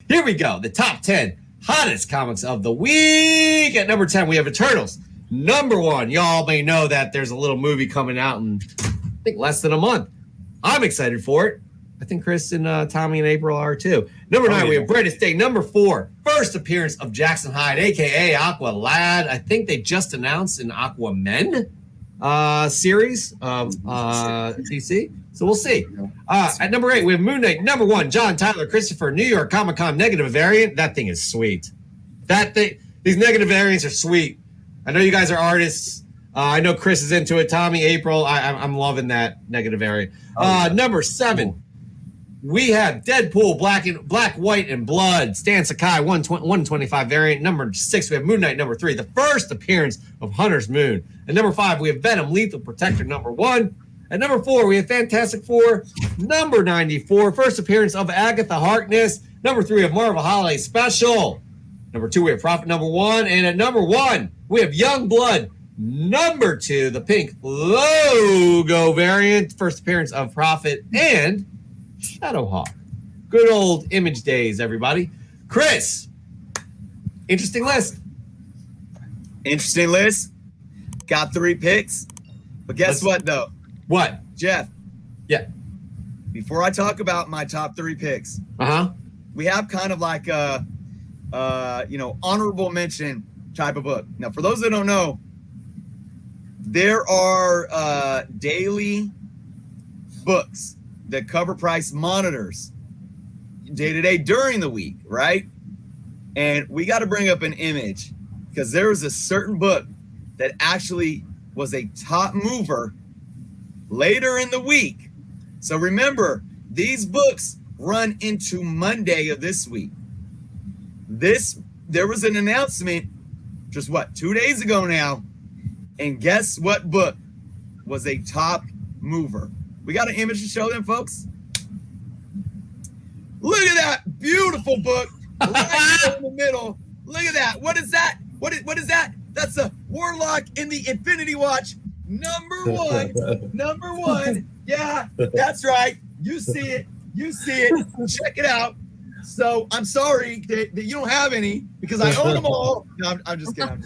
Here we go. The top 10 hottest comics of the week. At number 10, we have Eternals. Number 1, y'all may know that there's a little movie coming out in, I think, less than a month. I'm excited for it. I think Chris and Tommy and April are too. Number 9, we have Brightest Day. Number 4, first appearance of Jackson Hyde, a.k.a. Aqua Lad. I think they just announced an Aquaman series of DC. So we'll see. At number 8, we have Moon Knight. Number 1, John Tyler Christopher, New York Comic-Con negative variant. That thing is sweet. These negative variants are sweet. I know you guys are artists. I know Chris is into it. Tommy, April, I'm loving that negative variant. Number 7, we have Deadpool, Black, White, and Blood. Stan Sakai, 125 variant. Number 6, we have Moon Knight. Number 3, the first appearance of Hunter's Moon. And number 5, we have Venom, Lethal Protector. Number 1. At number 4, we have Fantastic Four. Number 94, first appearance of Agatha Harkness. Number 3, we have Marvel Holiday Special. Number 2, we have Prophet number 1. And at number 1, we have Young Blood. Number 2, the pink logo variant. First appearance of Prophet and Shadowhawk. Good old Image days, everybody. Chris, interesting list. Interesting list. Got 3 picks. But guess what, though? What? Jeff. Yeah. Before I talk about my top 3 picks, we have kind of like a honorable mention type of book. Now, for those that don't know, there are daily books that Cover Price monitors day to day during the week, right? And we got to bring up an image because there was a certain book that actually was a top mover later in the week. So remember, these books run into Monday of this week. There was an announcement just 2 days ago now, and guess what book was a top mover? We got an image to show them, folks. Look at that beautiful book right in the middle. Look at that. What is that? What is that? That's a Warlock in the Infinity Watch. Number 1. Number 1. Yeah, that's right. You see it. Check it out. So I'm sorry that you don't have any because I own them all. No, I'm just kidding.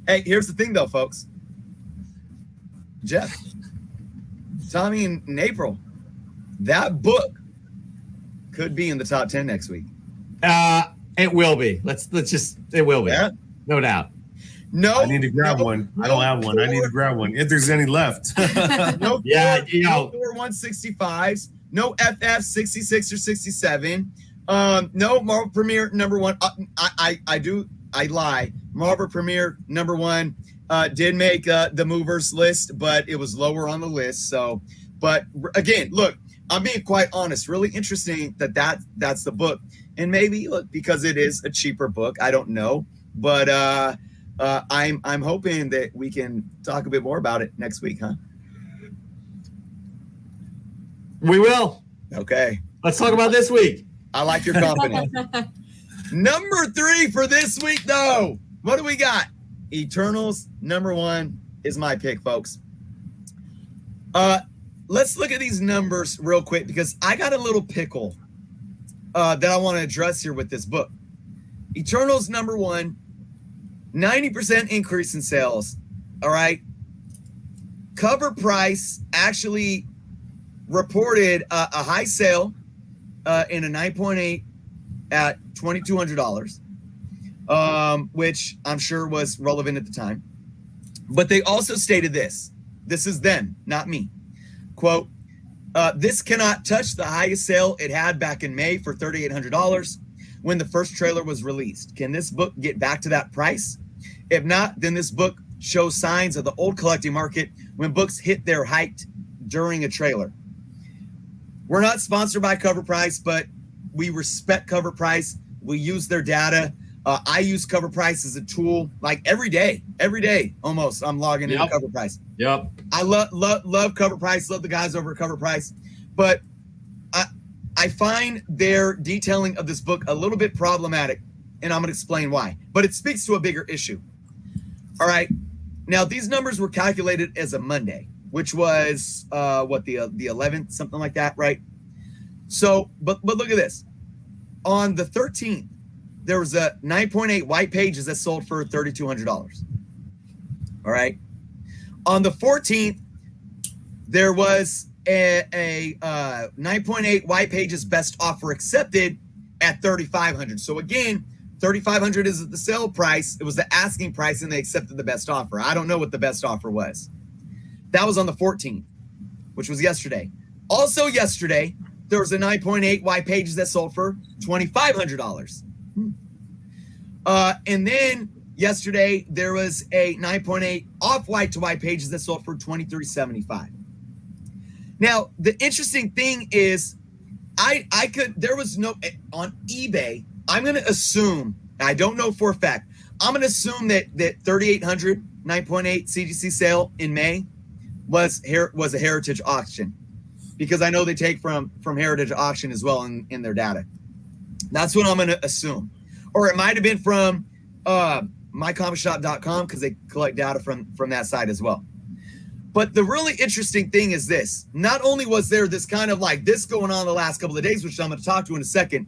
Hey, here's the thing though, folks. Jeff, Tommy, and April, that book could be in the top 10 next week. It will be. It will be. Yeah. No doubt. No, I need to grab one. I don't have one. I need to grab one if there's any left. No, no Thor 165s. No FF 66 or 67. No Marvel Premiere number 1. I lie. Marvel Premiere number 1 did make the movers list, but it was lower on the list. So, but again, look, I'm being quite honest. Really interesting that's the book, and maybe look because it is a cheaper book. I don't know, but I'm hoping that we can talk a bit more about it next week, huh? We will. Okay. Let's talk about this week. I like your confidence. Number 3 for this week, though. What do we got? Eternals, number 1 is my pick, folks. Let's look at these numbers real quick because I got a little pickle that I want to address here with this book. Eternals, number 1, 90% increase in sales. All right. Cover Price actually reported a high sale in a 9.8 at $2,200, which I'm sure was relevant at the time. But they also stated this. This is them, not me. Quote, this cannot touch the highest sale it had back in May for $3,800 when the first trailer was released. Can this book get back to that price? If not, then this book shows signs of the old collecting market when books hit their height during a trailer. We're not sponsored by Cover Price, but we respect Cover Price. We use their data. I use Cover Price as a tool like every day almost. I'm logging into Cover Price. Yep. I love Cover Price. Love the guys over at Cover Price. But I find their detailing of this book a little bit problematic, and I'm going to explain why. But it speaks to a bigger issue. All right. Now, these numbers were calculated as a Monday, which was the 11th, something like that, right? So, but look at this. on the 13th, there was a 9.8 white pages that sold for $3,200. All right. On the 14th, there was a 9.8 white pages best offer accepted at $3,500. So again, $3,500 is the sale price. It was the asking price, and they accepted the best offer. I don't know what the best offer was. That was on the 14th, which was yesterday. Also yesterday, there was a 9.8 white pages that sold for $2,500. And then yesterday, there was a 9.8 off-white to white pages that sold for $2,375. Now, the interesting thing is, there was no, on eBay, I'm going to assume, I don't know for a fact, I'm going to assume that 3,800 9.8 CGC sale in May was a heritage auction, because I know they take from heritage auction as well in their data. That's what I'm going to assume. Or it might have been from mycomicshop.com, because they collect data from that side as well. But the really interesting thing is this. Not only was there this kind of like this going on the last couple of days, which I'm going to talk to in a second,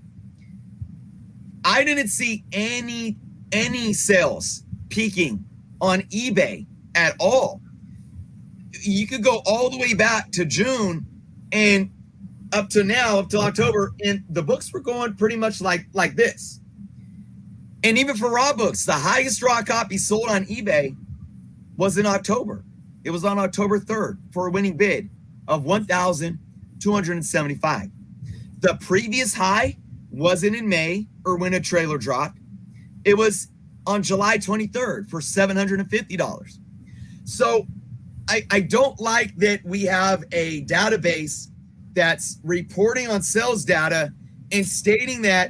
I didn't see any sales peaking on eBay at all. You could go all the way back to June and up to now, up to October, and the books were going pretty much like this. And even for raw books, the highest raw copy sold on eBay was in October. It was on October 3rd for a winning bid of $1,275. The previous high wasn't in May or when a trailer dropped. It was on July 23rd for $750. So I don't like that we have a database that's reporting on sales data and stating that,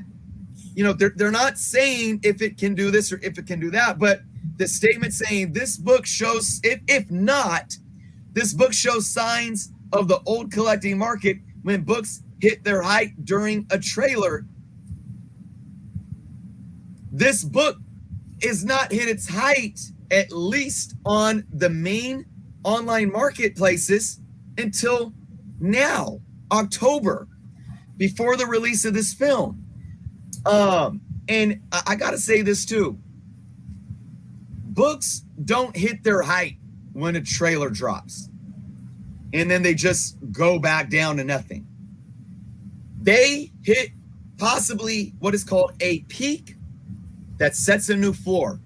you know, they're not saying if it can do this or if it can do that, but the statement saying this book shows, if not, this book shows signs of the old collecting market when books hit their height during a trailer. This book is not hit its height, at least on the main online marketplaces, until now, October, before the release of this film. And I got to say this too. Books don't hit their height when a trailer drops and then they just go back down to nothing. They hit possibly what is called a peak that sets a new floor,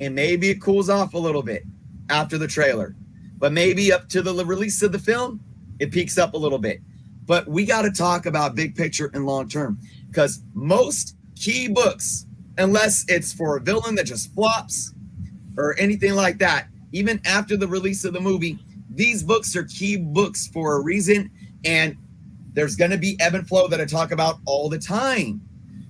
and maybe it cools off a little bit after the trailer, but maybe up to the release of the film, it peaks up a little bit. But we got to talk about big picture and long term, because most key books, unless it's for a villain that just flops or anything like that, even after the release of the movie, these books are key books for a reason, and there's going to be ebb and flow that I talk about all the time.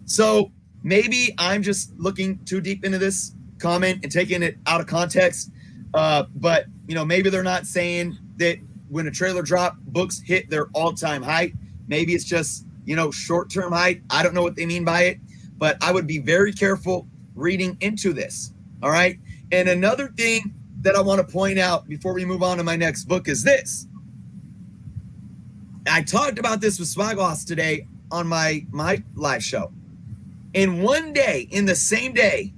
So maybe I'm just looking too deep into this comment and taking it out of context, but you know, maybe they're not saying that when a trailer drop, books hit their all-time height. Maybe it's just, you know, short-term height. I don't know what they mean by it, but I would be very careful reading into this. All right. And another thing that I want to point out before we move on to my next book is this. I talked about this with Swagloss today on my live show. In one day, in the same day,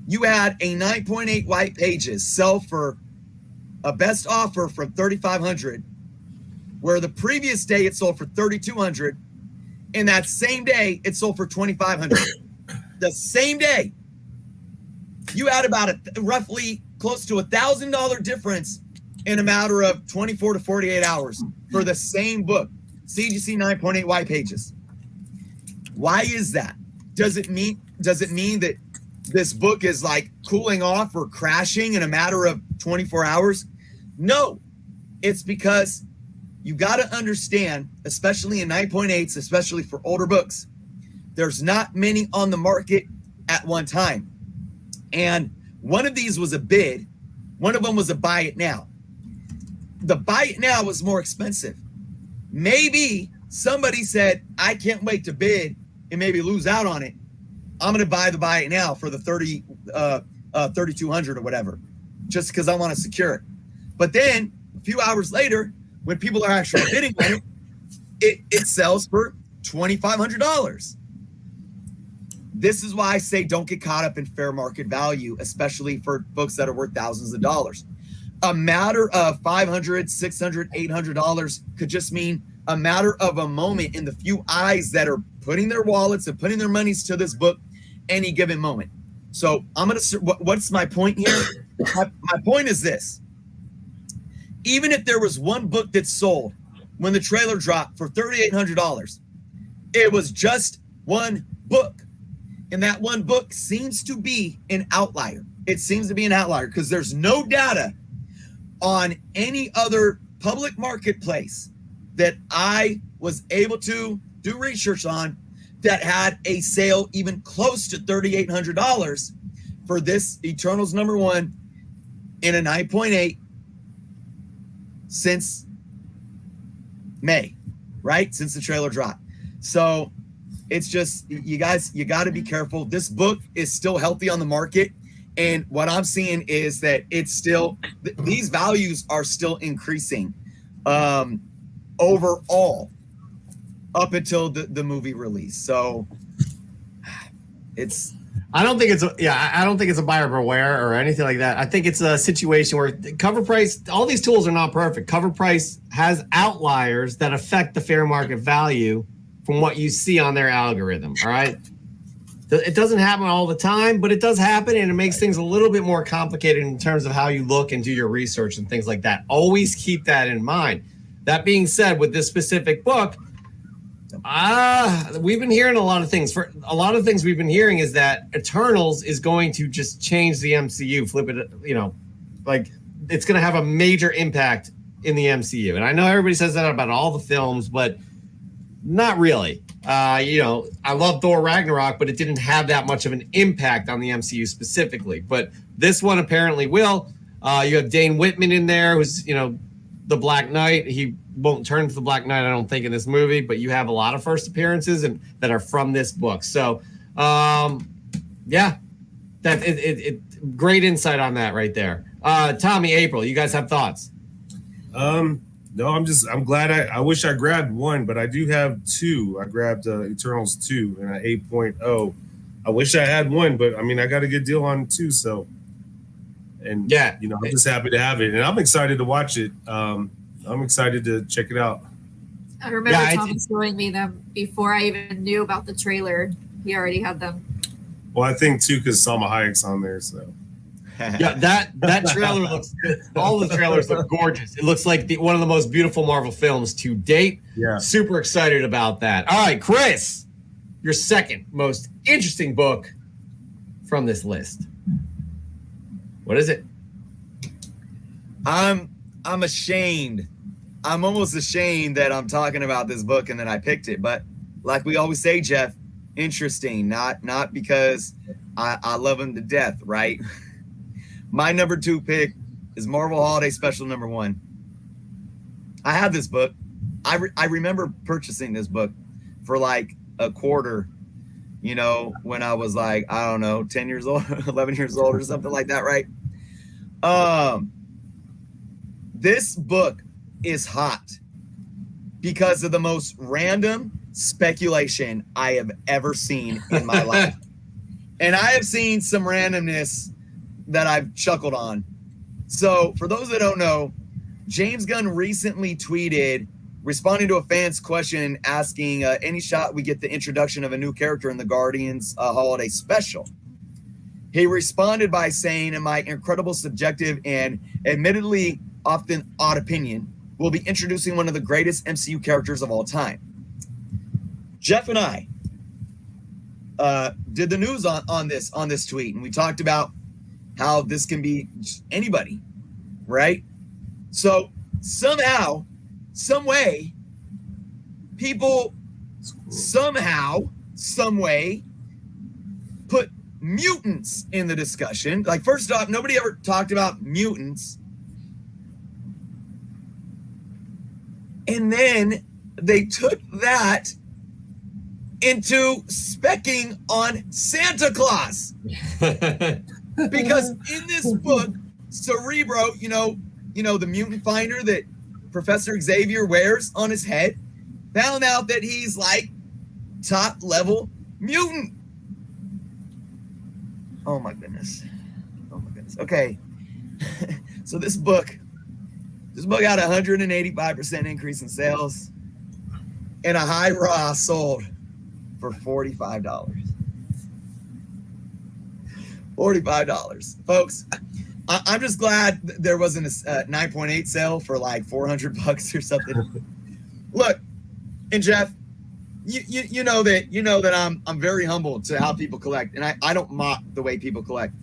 you had a 9.8 white pages sell for a best offer from $3,500, where the previous day it sold for $3,200. And that same day it sold for $2,500. The same day. You had about roughly close to $1,000 difference in a matter of 24 to 48 hours for the same book, CGC 9.8 white pages. Why is that? Does it mean that this book is like cooling off or crashing in a matter of 24 hours? No, it's because you got to understand, especially in 9.8s, especially for older books, there's not many on the market at one time. And one of these was a bid. One of them was a buy it now. The buy it now was more expensive. Maybe somebody said, I can't wait to bid and maybe lose out on it. I'm going to buy it now for the $3,200 or whatever, just because I want to secure it. But then a few hours later, when people are actually bidding on it, it sells for $2,500. This is why I say don't get caught up in fair market value, especially for books that are worth thousands of dollars. A matter of $500, $600, $800 could just mean a matter of a moment in the few eyes that are putting their wallets and putting their monies to this book any given moment. So what's my point here? My point is this. Even if there was one book that sold when the trailer dropped for $3,800, it was just one book. And that one book seems to be an outlier. It seems to be an outlier because there's no data on any other public marketplace that I was able to do research on that had a sale even close to $3,800 for this Eternals #1 in a 9.8 since May, right? Since the trailer dropped. So it's just, you guys, you got to be careful. This book is still healthy on the market. And what I'm seeing is that it's still, these values are still increasing overall up until the movie release. So it's, I don't think it's a buyer beware or anything like that. I think it's a situation where cover price, all these tools are not perfect. Cover price has outliers that affect the fair market value from what you see on their algorithm. All right. It doesn't happen all the time, but it does happen, and it makes things a little bit more complicated in terms of how you look and do your research and things like that. Always keep that in mind. That being said, with this specific book, we've been hearing a lot of things. For a lot of things we've been hearing is that Eternals is going to just change the MCU, flip it, like it's going to have a major impact in the MCU. And I know everybody says that about all the films, but not really. I love Thor Ragnarok, but it didn't have that much of an impact on the MCU specifically. But this one apparently will. You have Dane Whitman in there, who's, the Black Knight. He won't turn to the Black Knight, I don't think, in this movie, but you have a lot of first appearances and that are from this book. So, great insight on that right there. Tommy, April, you guys have thoughts? No, I'm glad I wish I grabbed one, but I do have two. I grabbed Eternals 2 and an 8.0. I wish I had one, but I mean, I got a good deal on 2. So, and yeah, I'm just happy to have it, and I'm excited to watch it. I'm excited to check it out. I remember Thomas showing me them before I even knew about the trailer. He already had them. Well, I think too, because Salma Hayek's on there, so. Yeah, that trailer looks good. All the trailers look gorgeous. It looks like one of the most beautiful Marvel films to date. Yeah. Super excited about that. All right, Chris, your second most interesting book from this list. What is it? I'm ashamed. I'm almost ashamed that I'm talking about this book and that I picked it. But like we always say, Jeff, interesting. Not because I love him to death, right? My number 2 pick is Marvel Holiday Special #1. I have this book. I remember purchasing this book for like a quarter, when I was like, I don't know, 10 years old, 11 years old or something like that, right? This book is hot because of the most random speculation I have ever seen in my life. And I have seen some randomness that I've chuckled on. So for those that don't know, James Gunn recently tweeted responding to a fan's question asking any shot we get the introduction of a new character in the Guardians Holiday Special. He responded by saying, in my incredible subjective and admittedly often odd opinion, we'll be introducing one of the greatest MCU characters of all time. Jeff and I did the news on this tweet, and we talked about how this can be anybody, right? So somehow, some way, people somehow, some way put mutants in the discussion. Like, first off, nobody ever talked about mutants. And then they took that into specking on Santa Claus. Because in this book, Cerebro, the mutant finder that Professor Xavier wears on his head, found out that he's like top level mutant. Oh my goodness. Okay. So this book had 185% increase in sales, and a high raw sold for $45. $45, folks. I'm just glad there wasn't a 9.8 sale for like $400 or something. Look, and Jeff, you know that I'm very humble to how people collect, and I don't mock the way people collect,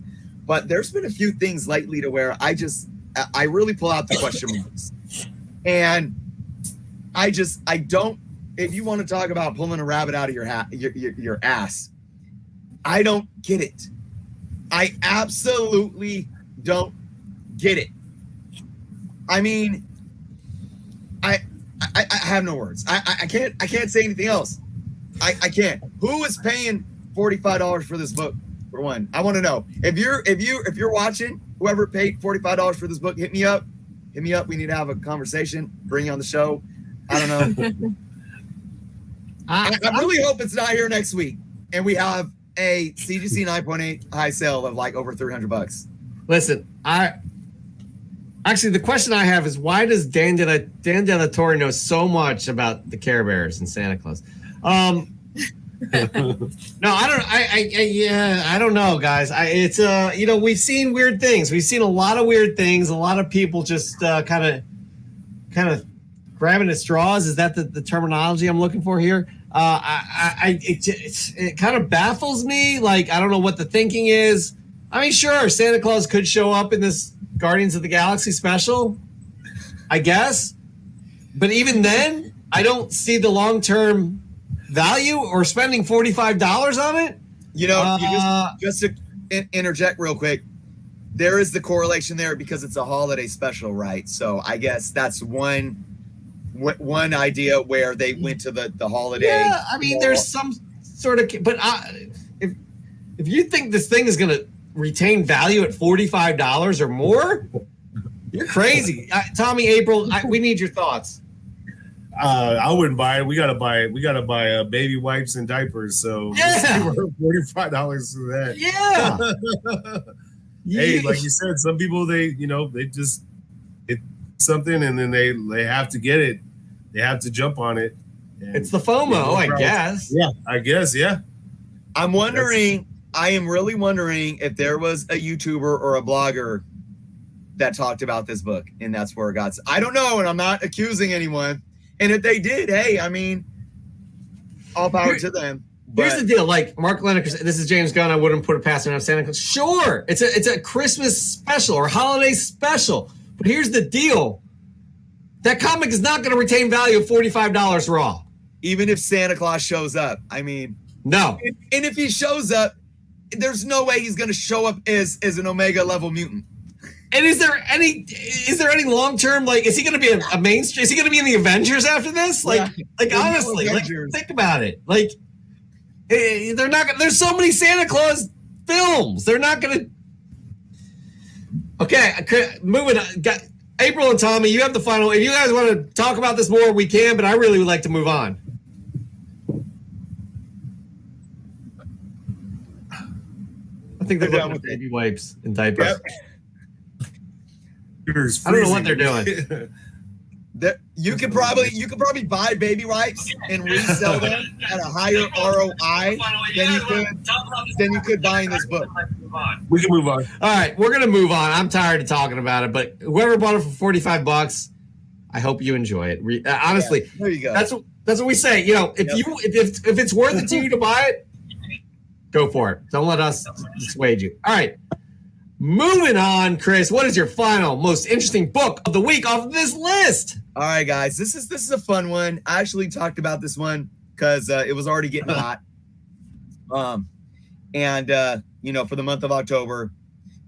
but there's been a few things lately to where I really pull out the question marks, and I don't. If you want to talk about pulling a rabbit out of your ass, I don't get it. I absolutely don't get it. I mean, I have no words. I can't say anything else. I can't. Who is paying $45 for this book? For one, I want to know. If you're watching, whoever paid $45 for this book, hit me up. Hit me up. We need to have a conversation. Bring you on the show. I don't know. I really hope it's not here next week, and we have a CGC 9.8 high sale of like over $300. Listen, actually the question I have is, why does Dan Della Torre know so much about the Care Bears and Santa Claus? No, I don't know, guys. It's we've seen weird things. We've seen a lot of weird things. A lot of people just kind of grabbing at straws. Is that the terminology I'm looking for here? It kind of baffles me. Like, I don't know what the thinking is. I mean, sure, Santa Claus could show up in this Guardians of the Galaxy special, I guess. But even then, I don't see the long-term value or spending $45 on it. Just to interject real quick, there is the correlation there because it's a holiday special, right? So I guess that's one idea where they went to the holiday. Yeah, I mean, there's some sort of, but if you think this thing is going to retain value at $45 or more, you're crazy. Tommy, April, we need your thoughts. I wouldn't buy it. We gotta buy baby wipes and diapers. So yeah, $45 for that. Yeah. Hey, like you said, some people they just it's something and then they have to get it. They have to jump on it. It's the FOMO, I guess. Yeah, I guess. Yeah. I am really wondering if there was a YouTuber or a blogger that talked about this book, and that's where it got. I don't know, and I'm not accusing anyone. And if they did, hey, I mean, all power to them. Here's the deal. Like Mark Lennox, this is James Gunn. I wouldn't put it past him. Santa Claus. Sure, it's a Christmas special or holiday special. But here's the deal. That comic is not going to retain value of $45 raw. Even if Santa Claus shows up. I mean, no. And if he shows up, there's no way he's going to show up as an Omega level mutant. And is there any long-term, like, is he going to be a mainstream? Is he going to be in the Avengers after this? Honestly, think about it. Like, they're not going to, there's so many Santa Claus films. They're not going to. Okay, moving on. April and Tommy, you have the final. If you guys want to talk about this more, we can, but I really would like to move on. I think they're done with baby wipes and diapers. Yep. I don't know what they're doing. You could probably buy baby wipes and resell them at a higher ROI than you could buying this book. We can move on. All right, we're gonna move on. I'm tired of talking about it, but whoever bought it for $45, I hope you enjoy it. Honestly, there you go. That's what we say. If it's worth it to you to buy it, go for it. Don't let us dissuade you. All right. Moving on, Chris, what is your final, most interesting book of the week off of this list? All right, guys, this is a fun one. I actually talked about this one because it was already getting hot. For the month of October,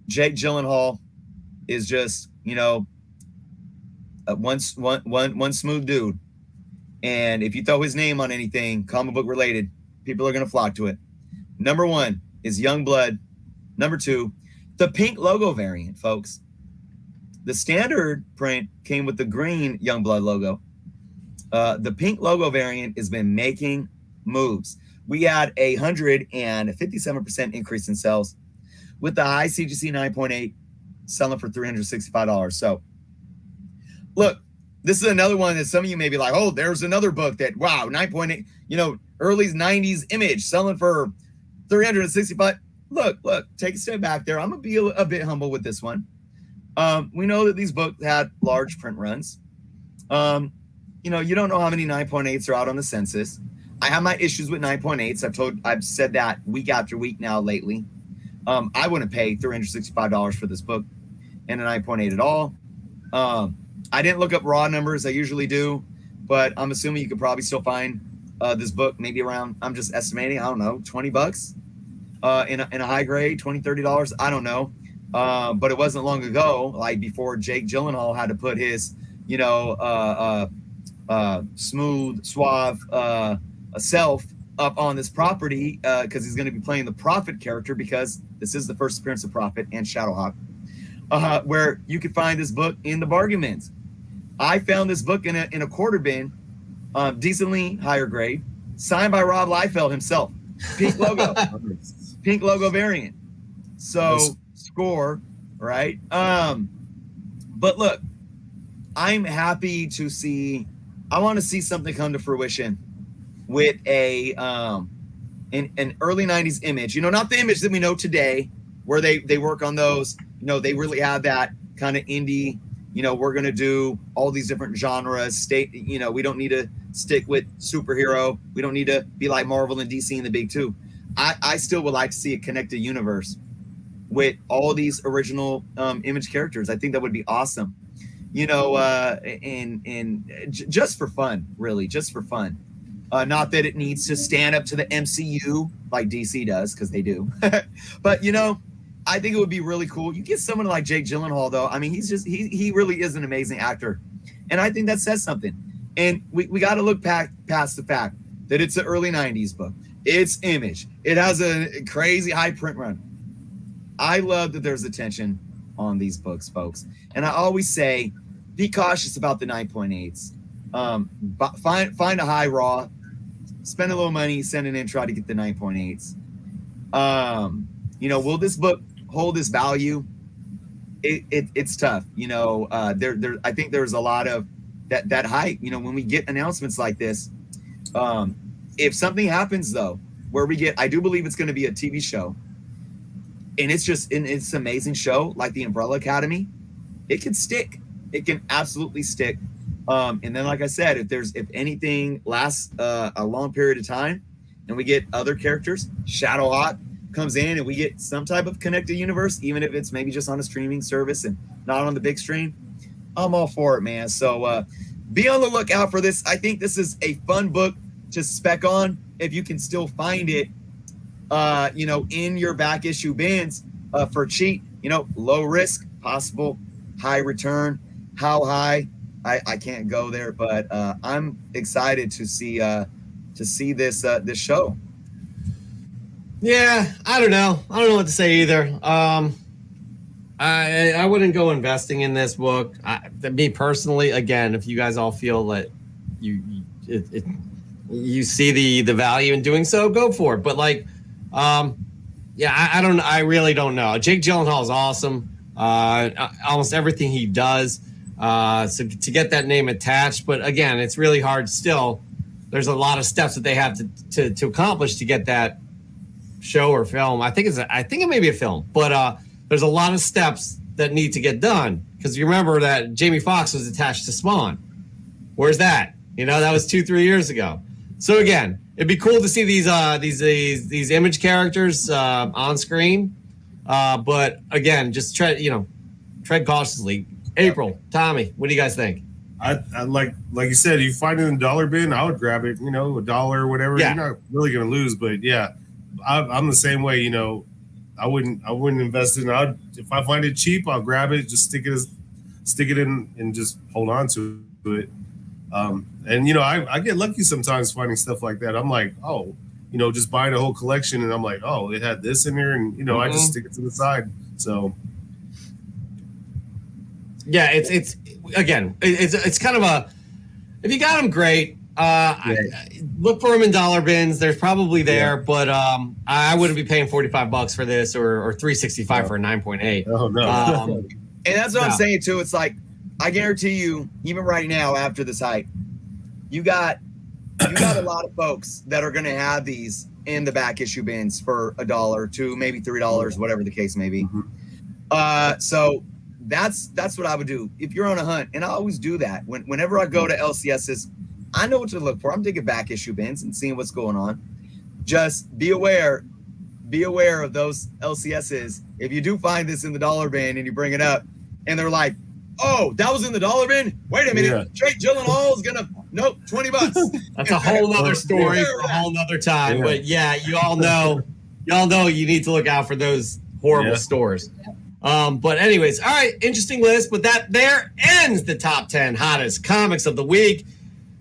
Jake Gyllenhaal is just, one smooth dude. And if you throw his name on anything comic book related, people are going to flock to it. Number 1 is Youngblood. Number 2, the pink logo variant, folks. The standard print came with the green Youngblood logo. The pink logo variant has been making moves. We had 157% increase in sales. with the high CGC 9.8 selling for $365. So look, this is another one that some of you may be like, oh, there's another book that, wow, 9.8, early 90s Image selling for $365. Look, take a step back there. I'm going to be a bit humble with this one. We know that these books had large print runs. You don't know how many 9.8s are out on the census. I have my issues with 9.8s. I've said that week after week now lately. I wouldn't pay $365 for this book and a 9.8 at all. I didn't look up raw numbers. I usually do, but I'm assuming you could probably still find this book maybe around, I'm just estimating, I don't know, $20 in a high grade, $20, $30. I don't know. But it wasn't long ago, like before Jake Gyllenhaal had to put his, smooth, suave self up on this property because he's going to be playing the Prophet character, because this is the first appearance of Prophet and Shadowhawk, where you could find this book in the bargain bins. I found this book in a quarter bin, decently higher grade, signed by Rob Liefeld himself. Pink logo variant. So score, right? But look, I'm happy to see. I want to see something come to fruition with an early 90s Image. Not the Image that we know today, where they work on those. They really have that kind of indie. We're gonna do all these different genres. We don't need to stick with superhero. We don't need to be like Marvel and DC in the big two. I still would like to see a connected universe with all these original Image characters. I think that would be awesome. And just for fun, really, just for fun. Not that it needs to stand up to the MCU like DC does, because they do. But I think it would be really cool. You get someone like Jake Gyllenhaal, though. I mean, he really is an amazing actor, and I think that says something. And we got to look past the fact that it's an early 90s book. It's Image. It has a crazy high print run. I love that there's attention on these books, folks. And I always say, be cautious about the 9.8s. Find a high raw, spend a little money, send it in, try to get the 9.8s. Will this book hold its value? It's tough. I think there's a lot of that hype. When we get announcements like this, if something happens though, where I do believe it's going to be a TV show, and it's an amazing show like the Umbrella Academy, it can stick. It can absolutely stick. And then, like I said, if anything lasts a long period of time, and we get other characters, Shadowhawk comes in, and we get some type of connected universe, even if it's maybe just on a streaming service and not on the big screen, I'm all for it, man. So be on the lookout for this. I think this is a fun book to spec on if you can still find it, in your back issue bins for cheap. Low risk, possible high return. How high? I can't go there, but I'm excited to see this show. Yeah, I don't know what to say either. I wouldn't go investing in this book. Me personally, again, if you guys all feel that you see the value in doing so, go for it. But I really don't know. Jake Gyllenhaal is awesome. Almost everything he does. So to get that name attached, but again, it's really hard still. There's a lot of steps that they have to accomplish to get that show or film. I think it may be a film, but there's a lot of steps that need to get done, because you remember that Jamie Foxx was attached to Spawn. Where's that? That was 2-3 years ago. So again, it'd be cool to see these Image characters on screen. But again, just tread cautiously. April, Tommy, what do you guys think? I like you said, you find it in the dollar bin, I would grab it, $1 or whatever. Yeah. You're not really going to lose, but yeah, I'm the same way. I wouldn't invest in it. If I find it cheap, I'll grab it, just stick it in and just hold on to it. And I get lucky sometimes finding stuff like that. I'm like, oh, just buying a whole collection, and I'm like, oh, it had this in there, and I just stick it to the side. So yeah, it's kind of if you got them, great. Look for them in dollar bins. There's probably there, but I wouldn't be paying $45 for this or $365 for a 9.8. Oh no. And that's what I'm saying too. It's like, I guarantee you, even right now after this hype, you got a lot of folks that are going to have these in the back issue bins for $1, $2, maybe $3, whatever the case may be. So that's what I would do if you're on a hunt. And I always do that. Whenever I go to LCSs, I know what to look for. I'm digging back issue bins and seeing what's going on. Just be aware of those LCSs. If you do find this in the dollar bin and you bring it up and they're like, oh, that was in the dollar bin? Wait a minute. Jake Gyllenhaal is gonna $20. That's a whole nother story for a whole nother time. Yeah. But yeah, you all know you need to look out for those horrible stores. But anyways, all right, interesting list. But that there ends the top 10 hottest comics of the week.